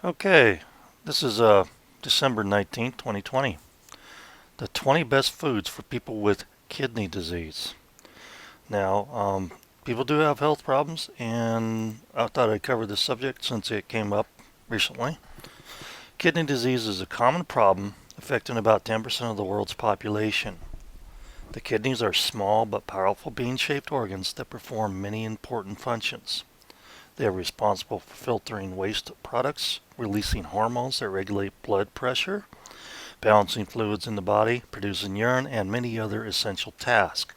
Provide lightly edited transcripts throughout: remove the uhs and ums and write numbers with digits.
Okay, this is December 19th, 2020. The 20 best foods for people with kidney disease. Now, people do have health problems, and I thought I'd cover this subject since it came up recently. Kidney disease is a common problem affecting about 10% of the world's population. The kidneys are small but powerful bean-shaped organs that perform many important functions. They are responsible for filtering waste products, releasing hormones that regulate blood pressure, balancing fluids in the body, producing urine, and many other essential tasks.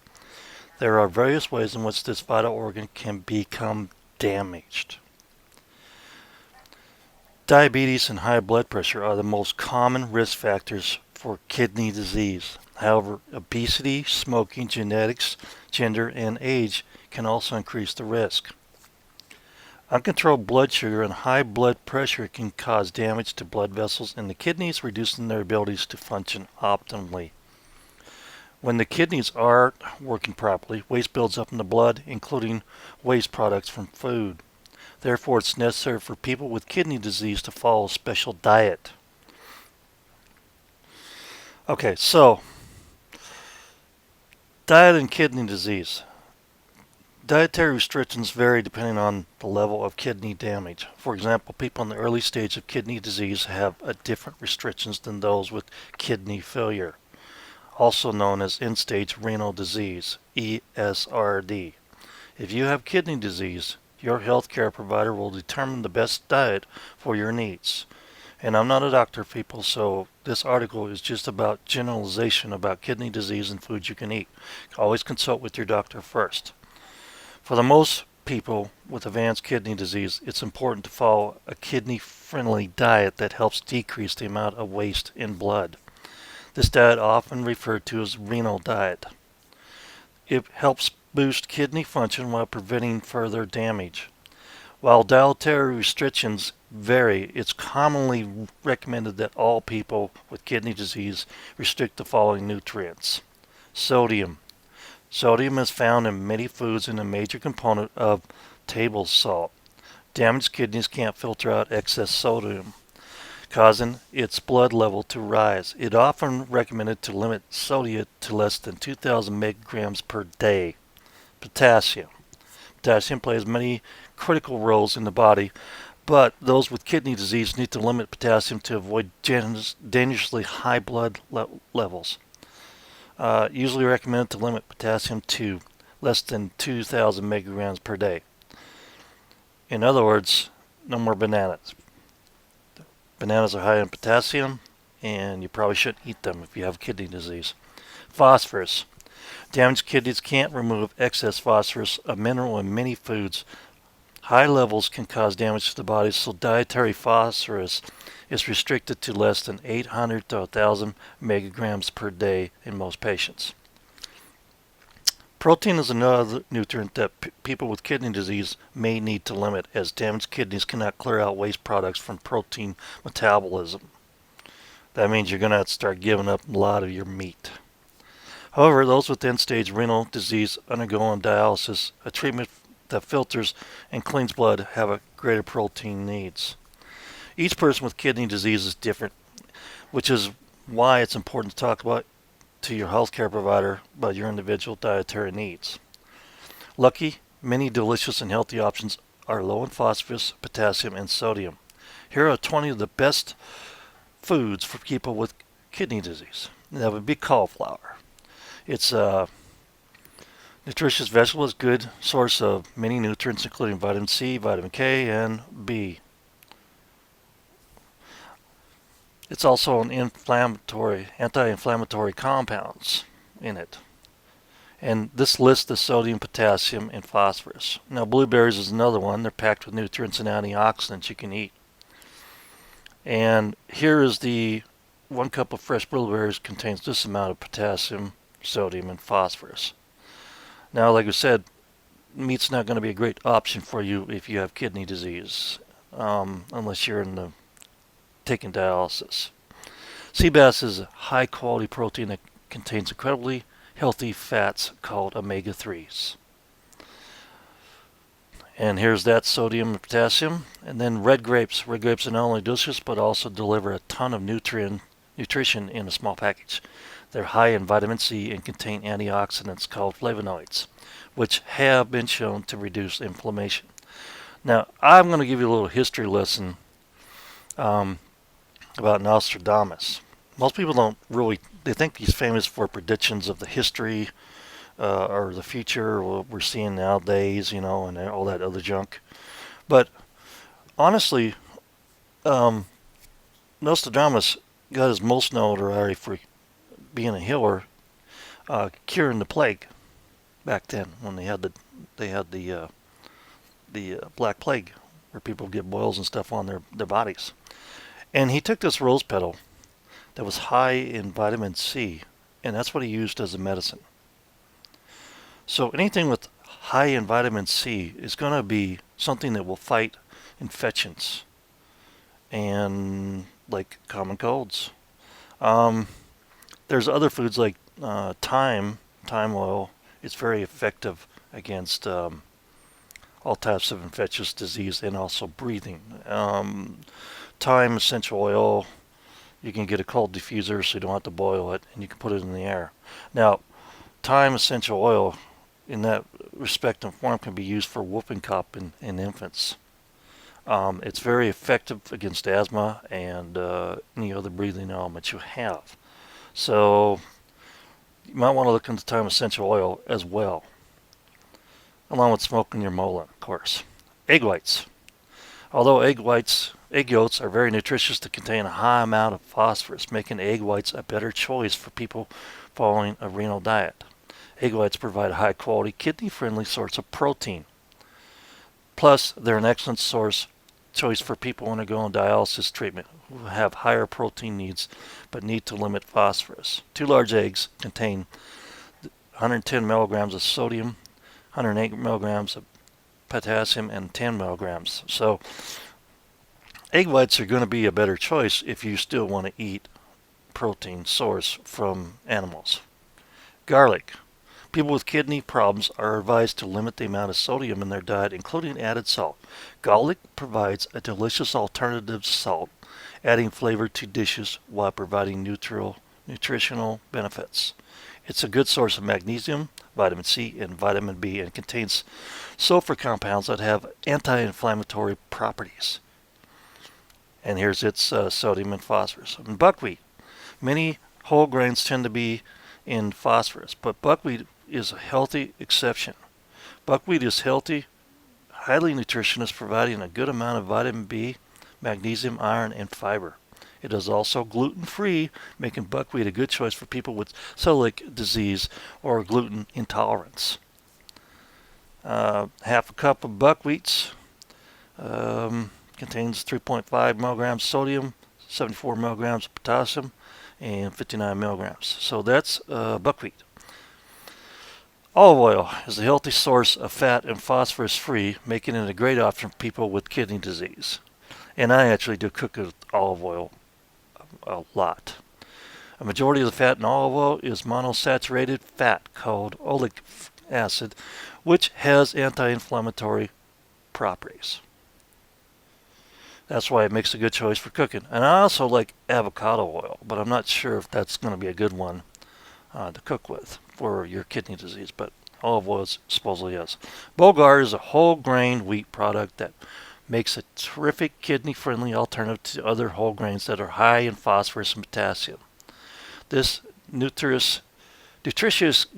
There are various ways in which this vital organ can become damaged. Diabetes and high blood pressure are the most common risk factors for kidney disease. However, obesity, smoking, genetics, gender, and age can also increase the risk. Uncontrolled blood sugar and high blood pressure can cause damage to blood vessels in the kidneys, reducing their abilities to function optimally. When the kidneys aren't working properly, waste builds up in the blood, including waste products from food. Therefore, it's necessary for people with kidney disease to follow a special diet. Okay, so diet and kidney disease. Dietary restrictions vary depending on the level of kidney damage. For example, people in the early stage of kidney disease have different restrictions than those with kidney failure, also known as end-stage renal disease, ESRD. If you have kidney disease, your healthcare provider will determine the best diet for your needs. And I'm not a doctor, people, so this article is just about generalization about kidney disease and foods you can eat. Always consult with your doctor first. For the most people with advanced kidney disease, it's important to follow a kidney-friendly diet that helps decrease the amount of waste in blood. This diet, often referred to as renal diet, it helps boost kidney function while preventing further damage. While dietary restrictions vary, it's commonly recommended that all people with kidney disease restrict the following nutrients. Sodium. Sodium is found in many foods and a major component of table salt. Damaged kidneys can't filter out excess sodium, causing its blood level to rise. It's often recommended to limit sodium to less than 2,000 micrograms per day. Potassium. Potassium plays many critical roles in the body, but those with kidney disease need to limit potassium to avoid dangerously high blood levels. Usually recommended to limit potassium to less than 2,000 micrograms per day. In other words, no more bananas. Bananas are high in potassium, and you probably shouldn't eat them if you have kidney disease. Phosphorus. Damaged kidneys can't remove excess phosphorus, a mineral in many foods. High levels can cause damage to the body, so dietary phosphorus is restricted to less than 800 to 1,000 megagrams per day in most patients. Protein is another nutrient that people with kidney disease may need to limit, as damaged kidneys cannot clear out waste products from protein metabolism. That means you're going to have to start giving up a lot of your meat. However, those with end-stage renal disease undergoing dialysis, a treatment that filters and cleans blood, have a greater protein needs. Each person with kidney disease is different, which is why it's important to talk about to your healthcare provider about your individual dietary needs. Lucky, many delicious and healthy options are low in phosphorus, potassium, and sodium. Here are 20 of the best foods for people with kidney disease. That would be cauliflower. It's a nutritious vegetable, is a good source of many nutrients, including vitamin C, vitamin K, and B. It's also an anti-inflammatory compounds in it. And this lists the sodium, potassium, and phosphorus. Now, blueberries is another one. They're packed with nutrients and antioxidants you can eat. And here is the 1 cup of fresh blueberries contains this amount of potassium, sodium, and phosphorus. Now, like I said, meat's not going to be a great option for you if you have kidney disease, unless you're taking dialysis. Sea bass is a high-quality protein that contains incredibly healthy fats called omega-3s. And here's that sodium and potassium. And then red grapes. Red grapes are not only delicious, but also deliver a ton of nutrition in a small package. They're high in vitamin C and contain antioxidants called flavonoids, which have been shown to reduce inflammation. Now, I'm going to give you a little history lesson um, about Nostradamus. Most people don't really, they think he's famous for predictions of the history or the future, what we're seeing nowadays, and all that other junk. But honestly, um, Nostradamus got his most notoriety for being a healer, curing the plague back then when they had the Black Plague, where people get boils and stuff on their bodies. And he took this rose petal that was high in vitamin C, and that's what he used as a medicine. So anything with high in vitamin C is going to be something that will fight infections and like common colds. There's other foods like thyme oil. It's very effective against all types of infectious disease and also breathing. Thyme essential oil, you can get a cold diffuser so you don't have to boil it, and you can put it in the air. Now, thyme essential oil in that respect and form can be used for whooping cough in infants. It's very effective against asthma and any other breathing ailments you have. So you might want to look into thyme essential oil as well, along with smoking your mola, of course. Egg whites. Although egg yolks are very nutritious to contain a high amount of phosphorus, making egg whites a better choice for people following a renal diet. Egg whites provide a high-quality, kidney-friendly source of protein. Plus, they're an excellent choice for people undergoing dialysis treatment who have higher protein needs but need to limit phosphorus. 2 large eggs contain 110 milligrams of sodium, 108 milligrams of potassium, and 10 milligrams. So, egg whites are going to be a better choice if you still want to eat protein source from animals. Garlic. People with kidney problems are advised to limit the amount of sodium in their diet, including added salt. Garlic provides a delicious alternative to salt, adding flavor to dishes while providing nutritional benefits. It's a good source of magnesium, vitamin C, and vitamin B, and contains sulfur compounds that have anti-inflammatory properties. And here's its sodium and phosphorus. And buckwheat. Many whole grains tend to be in phosphorus, but buckwheat is a healthy exception. Buckwheat is healthy, highly nutritious, providing a good amount of vitamin B, magnesium, iron, and fiber. It is also gluten-free, making buckwheat a good choice for people with celiac disease or gluten intolerance. Half a cup of buckwheats contains 3.5 milligrams sodium, 74 milligrams of potassium, and 59 milligrams. So that's buckwheat. Olive oil is a healthy source of fat and phosphorus-free, making it a great option for people with kidney disease. And I actually do cook with olive oil a lot. A majority of the fat in olive oil is monosaturated fat called oleic acid, which has anti-inflammatory properties. That's why it makes a good choice for cooking. And I also like avocado oil, but I'm not sure if that's going to be a good one to cook with for your kidney disease, but olive oil supposedly is. Bulgar is a whole grain wheat product that makes a terrific kidney-friendly alternative to other whole grains that are high in phosphorus and potassium. This nutritious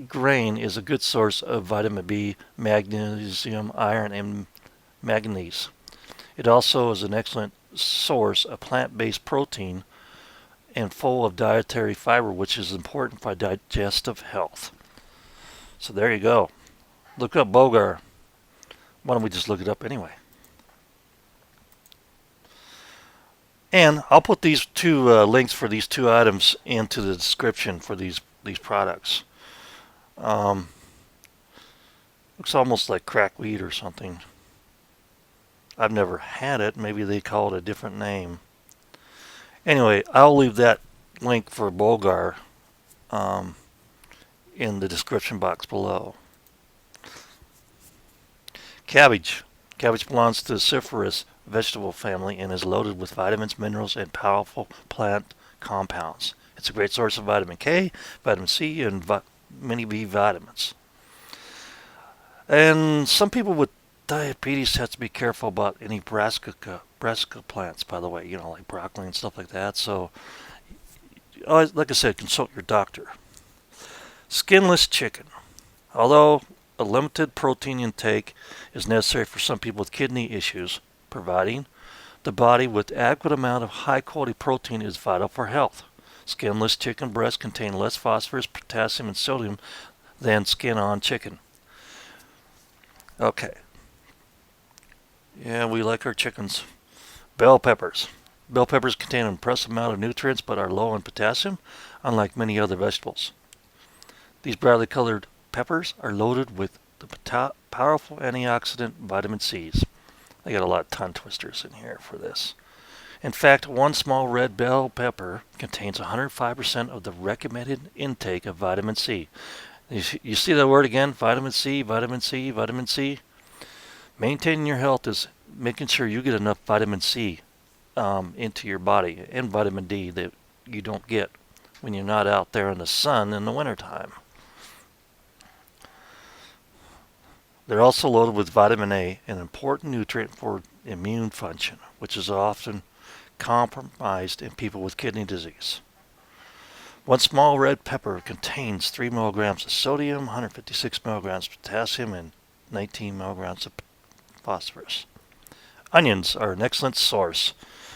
grain is a good source of vitamin B, magnesium, iron, and manganese. It also is an excellent source of plant-based protein and full of dietary fiber, which is important for digestive health. So there you go. Look up Bulgar. Why don't we just look it up anyway? And I'll put these two links for these two items into the description for these products. Looks almost like crack wheat or something. I've never had it. Maybe they call it a different name. Anyway, I'll leave that link for Bulgar in the description box below. Cabbage. Cabbage belongs to the cruciferous vegetable family and is loaded with vitamins, minerals, and powerful plant compounds. It's a great source of vitamin K, vitamin C, and many B vitamins. And some people with diabetes have to be careful about any brassica plants, by the way, like broccoli and stuff like that. So, like I said, consult your doctor. Skinless chicken. Although a limited protein intake is necessary for some people with kidney issues, providing the body with adequate amount of high-quality protein is vital for health. Skinless chicken breasts contain less phosphorus, potassium, and sodium than skin-on chicken. Okay. Yeah, we like our chickens. Bell peppers. Bell peppers contain an impressive amount of nutrients but are low in potassium, unlike many other vegetables. These brightly colored peppers are loaded with the powerful antioxidant vitamin C's. I got a lot of tongue twisters in here for this. In fact, one small red bell pepper contains 105% of the recommended intake of vitamin C. You see that word again? Vitamin C, vitamin C, vitamin C. Maintaining your health is making sure you get enough vitamin C into your body, and vitamin D that you don't get when you're not out there in the sun in the wintertime. They're also loaded with vitamin A, an important nutrient for immune function, which is often compromised in people with kidney disease. One small red pepper contains 3 milligrams of sodium, 156 milligrams of potassium, and 19 milligrams of phosphorus. Onions are an excellent source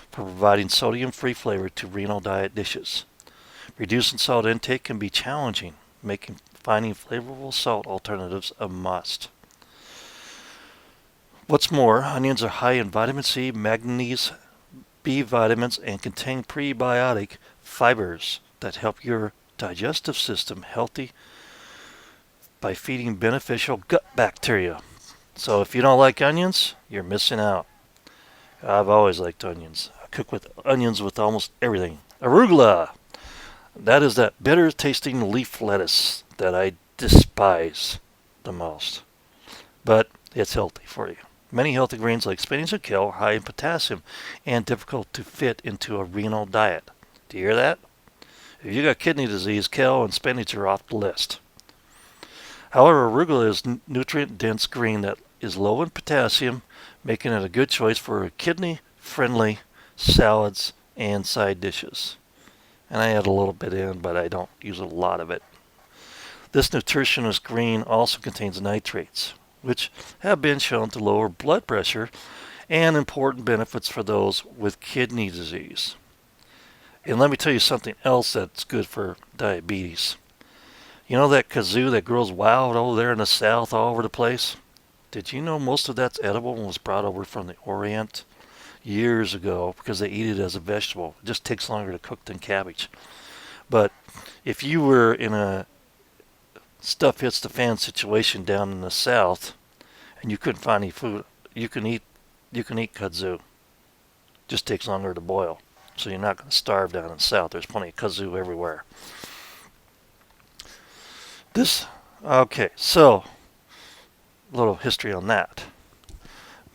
for providing sodium-free flavor to renal diet dishes. Reducing salt intake can be challenging, making finding flavorful salt alternatives a must. What's more, onions are high in vitamin C, manganese, B vitamins, and contain prebiotic fibers that help your digestive system healthy by feeding beneficial gut bacteria. So if you don't like onions, you're missing out. I've always liked onions. I cook with onions with almost everything. Arugula. That is that bitter tasting leaf lettuce that I despise the most. But it's healthy for you. Many healthy greens like spinach and kale are high in potassium and difficult to fit into a renal diet. Do you hear that? If you got kidney disease, kale and spinach are off the list. However, arugula is nutrient-dense green that is low in potassium, making it a good choice for kidney-friendly salads and side dishes. And I add a little bit in, but I don't use a lot of it. This nutritionist green also contains nitrates, which have been shown to lower blood pressure and important benefits for those with kidney disease. And let me tell you something else that's good for diabetes. You know that kazoo that grows wild over there in the south all over the place? Did you know most of that's edible and was brought over from the Orient years ago because they eat it as a vegetable? It just takes longer to cook than cabbage. But if you were in a stuff hits the fan situation down in the south and you couldn't find any food, you can eat kudzu. Just takes longer to boil. So you're not going to starve down in the south. There's plenty of kudzu everywhere. Okay, so a little history on that.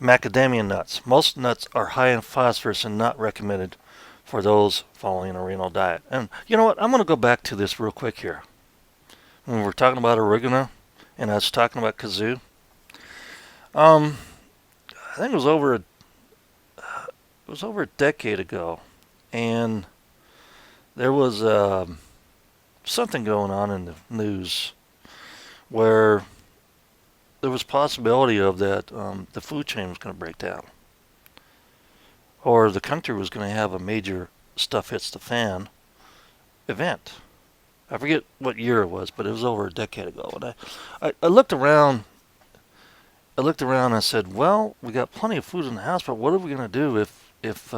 Macadamia nuts. Most nuts are high in phosphorus and not recommended for those following a renal diet. And you know what? I'm going to go back to this real quick here. When we're talking about oregano and I was talking about kazoo, I think it was over a decade ago, and there was something going on in the news where there was possibility of that the food chain was going to break down, or the country was going to have a major stuff hits the fan event. I forget what year it was, but it was over a decade ago. And I looked around. I looked around and I said, "Well, we got plenty of food in the house, but what are we going to do if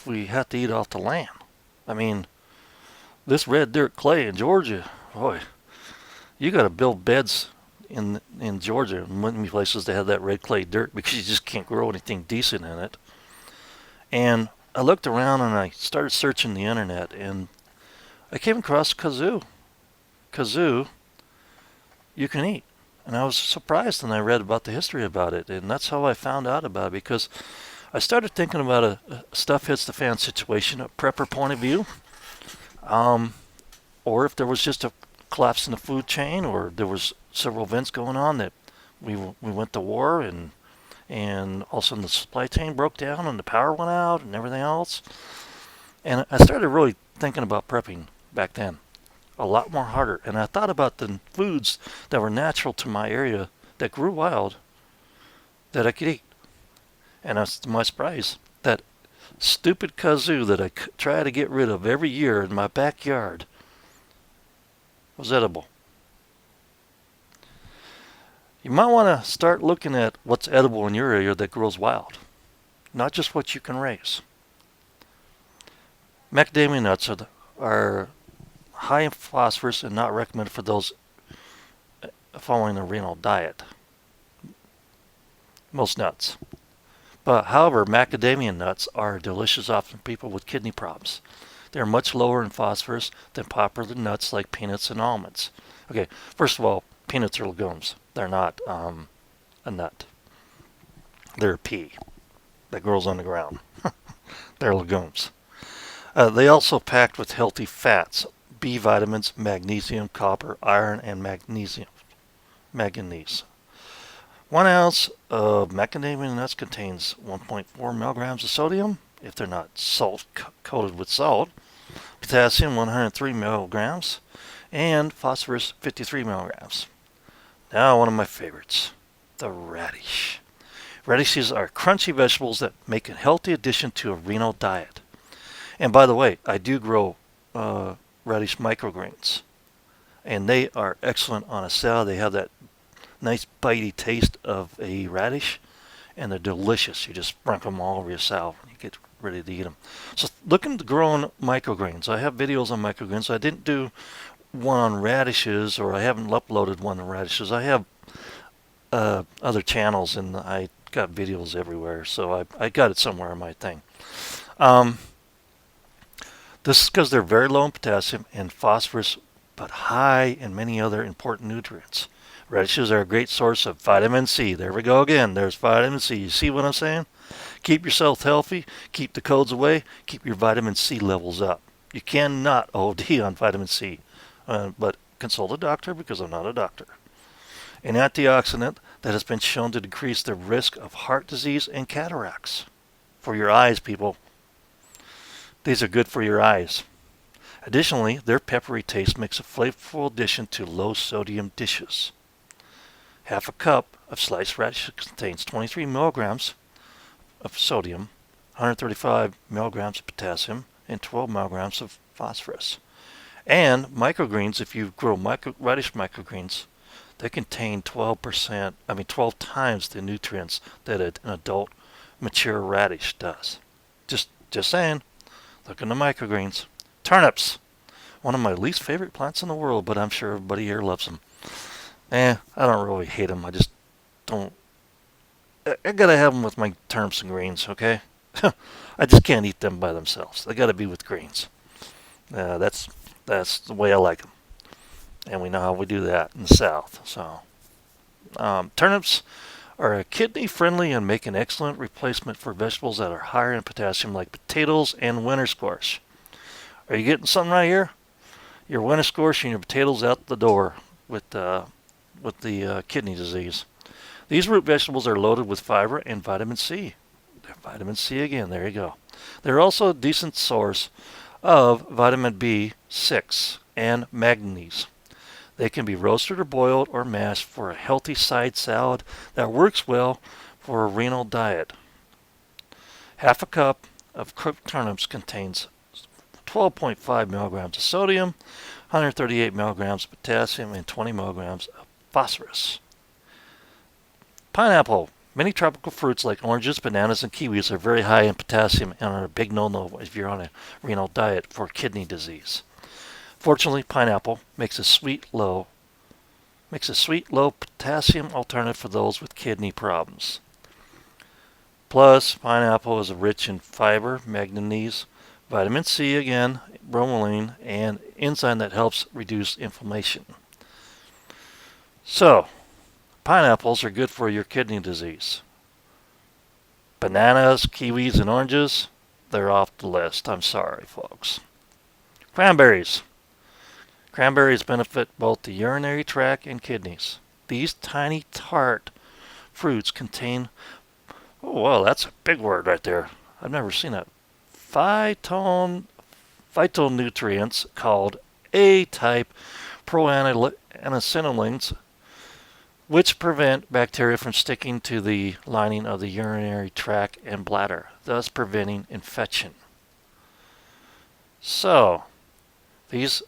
we have to eat off the land? I mean, this red dirt clay in Georgia, boy, you got to build beds in Georgia. In many places they have that red clay dirt because you just can't grow anything decent in it." And I looked around and I started searching the internet, and I came across kazoo. Kazoo, you can eat. And I was surprised when I read about the history about it. And that's how I found out about it, because I started thinking about a stuff hits the fan situation, a prepper point of view. Or if there was just a collapse in the food chain, or there was several events going on that we went to war, and all of a sudden the supply chain broke down and the power went out and everything else. And I started really thinking about prepping back then, a lot more harder. And I thought about the foods that were natural to my area that grew wild that I could eat. And that's to my surprise, that stupid kazoo that I try to get rid of every year in my backyard was edible. You might want to start looking at what's edible in your area that grows wild, not just what you can raise. Macadamia nuts are high in phosphorus and not recommended for those following a renal diet. Most nuts. But however, macadamia nuts are a delicious option for people with kidney problems. They're much lower in phosphorus than popular nuts like peanuts and almonds. Okay, first of all, peanuts are legumes. They're not a nut. They're a pea that grows on the ground. They're legumes. They also packed with healthy fats, B vitamins, magnesium, copper, iron, and manganese. 1 ounce of macadamia nuts contains 1.4 milligrams of sodium, if they're not coated with salt, potassium 103 milligrams, and phosphorus 53 milligrams. Now one of my favorites, the radish. Radishes are crunchy vegetables that make a healthy addition to a renal diet. And by the way, I do grow radish microgreens, and they are excellent on a salad. They have that nice bitey taste of a radish, and they're delicious. You just sprinkle them all over your salad when you get ready to eat them. So looking to growing microgreens. I have videos on microgreens. I didn't do one on radishes, or I haven't uploaded one on radishes. I have other channels, and I got videos everywhere, so I got it somewhere on my thing. This is because they're very low in potassium and phosphorus, but high in many other important nutrients. Radishes are a great source of vitamin C. There we go again. There's vitamin C. You see what I'm saying? Keep yourself healthy. Keep the colds away. Keep your vitamin C levels up. You cannot OD on vitamin C, but consult a doctor, because I'm not a doctor. An antioxidant that has been shown to decrease the risk of heart disease and cataracts. For your eyes, people. These are good for your eyes. Additionally, their peppery taste makes a flavorful addition to low-sodium dishes. Half a cup of sliced radish contains 23 milligrams of sodium, 135 milligrams of potassium, and 12 milligrams of phosphorus. And microgreens, if you grow radish microgreens, they contain 12 times the nutrients that an adult mature radish does. Just saying. Look into microgreens. Turnips. One of my least favorite plants in the world, but I'm sure everybody here loves them. I don't really hate them. I just don't. I gotta have them with my turnips and greens, okay? I just can't eat them by themselves. They gotta be with greens. That's the way I like them. And we know how we do that in the South. So, turnips are a kidney-friendly and make an excellent replacement for vegetables that are higher in potassium, like potatoes and winter squash. Are you getting something right here? Your winter squash and your potatoes out the door with the kidney disease. These root vegetables are loaded with fiber and vitamin C. Vitamin C again, there you go. They're also a decent source of vitamin B6 and manganese. They can be roasted or boiled or mashed for a healthy side salad that works well for a renal diet. Half a cup of cooked turnips contains 12.5 milligrams of sodium, 138 milligrams of potassium, and 20 milligrams of phosphorus. Pineapple. Many tropical fruits like oranges, bananas, and kiwis are very high in potassium and are a big no-no if you're on a renal diet for kidney disease. Fortunately, pineapple makes a sweet, low potassium alternative for those with kidney problems. Plus, pineapple is rich in fiber, manganese, vitamin C again, bromelain, and enzyme that helps reduce inflammation. So, Pineapples are good for your kidney disease. Bananas, kiwis, and oranges, they're off the list. I'm sorry, folks. Cranberries. Cranberries benefit both the urinary tract and kidneys. These tiny tart fruits contain, oh, well, that's a big word right there. I've never seen that. Phytonutrients called A-type proanilins, which prevent bacteria from sticking to the lining of the urinary tract and bladder, thus preventing infection. So, these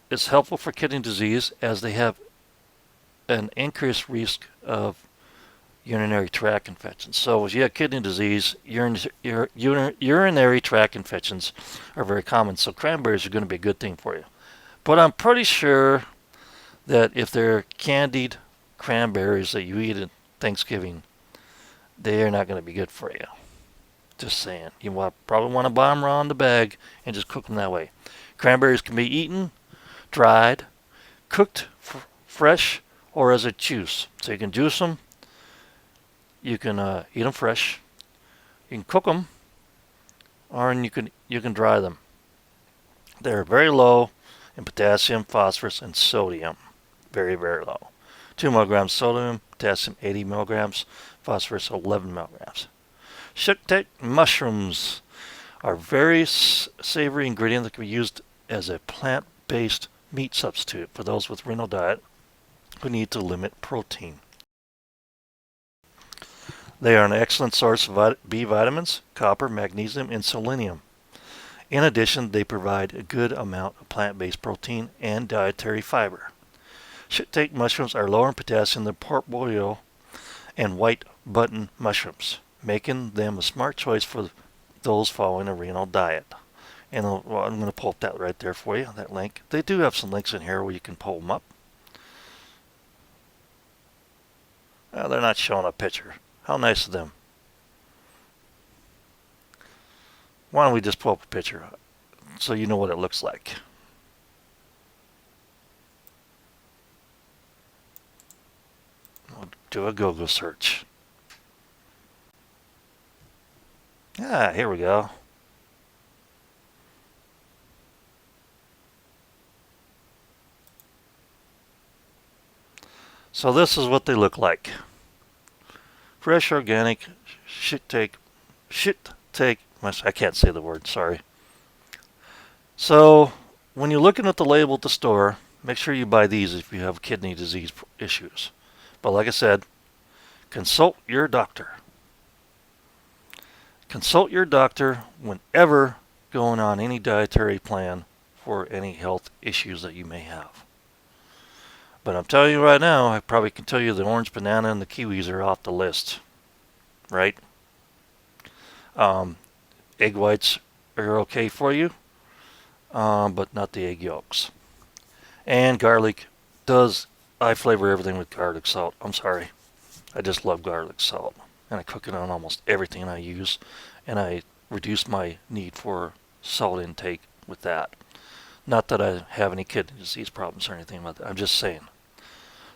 is helpful for kidney disease as they have an increased risk of urinary tract infections. So if you have kidney disease, urinary tract infections are very common. So cranberries are going to be a good thing for you. But I'm pretty sure that if they're candied cranberries that you eat at Thanksgiving, they are not going to be good for you. Just saying. You probably want to buy them raw in the bag and just cook them that way. Cranberries can be eaten, dried, cooked fresh, or as a juice. So you can juice them. You can eat them fresh. You can cook them, or you can dry them. They're very low in potassium, phosphorus, and sodium. Very, very low. 2 milligrams sodium, potassium 80 milligrams, phosphorus 11 milligrams. Shiitake mushrooms are very savory ingredient that can be used as a plant-based meat substitute for those with renal diet who need to limit protein. They are an excellent source of B vitamins, copper, magnesium, and selenium. In addition, they provide a good amount of plant-based protein and dietary fiber. Shiitake mushrooms are lower in potassium than pork boil and white button mushrooms, making them a smart choice for those following a renal diet. And I'm going to pull up that right there for you, that link. They do have some links in here where you can pull them up. They're not showing a picture. How nice of them. Why don't we just pull up a picture so you know what it looks like. We'll do a Google search. Here we go. So this is what they look like. Fresh organic shiitake, I can't say the word, sorry. So when you're looking at the label at the store, make sure you buy these if you have kidney disease issues. But like I said, consult your doctor. Consult your doctor whenever going on any dietary plan for any health issues that you may have. But I'm telling you right now, I probably can tell you the orange, banana, and the kiwis are off the list. Right? Egg whites are okay for you, but not the egg yolks. And garlic I flavor everything with garlic salt. I'm sorry. I just love garlic salt. And I cook it on almost everything I use. And I reduce my need for salt intake with that. Not that I have any kidney disease problems or anything like that. I'm just saying.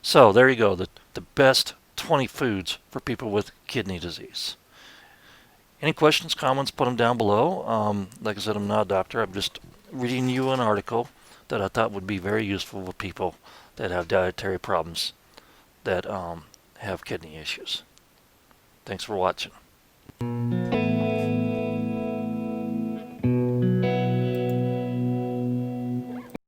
So there you go. The best 20 foods for people with kidney disease. Any questions, comments, put them down below. Like I said, I'm not a doctor. I'm just reading you an article that I thought would be very useful for people that have dietary problems that have kidney issues. Thanks for watching.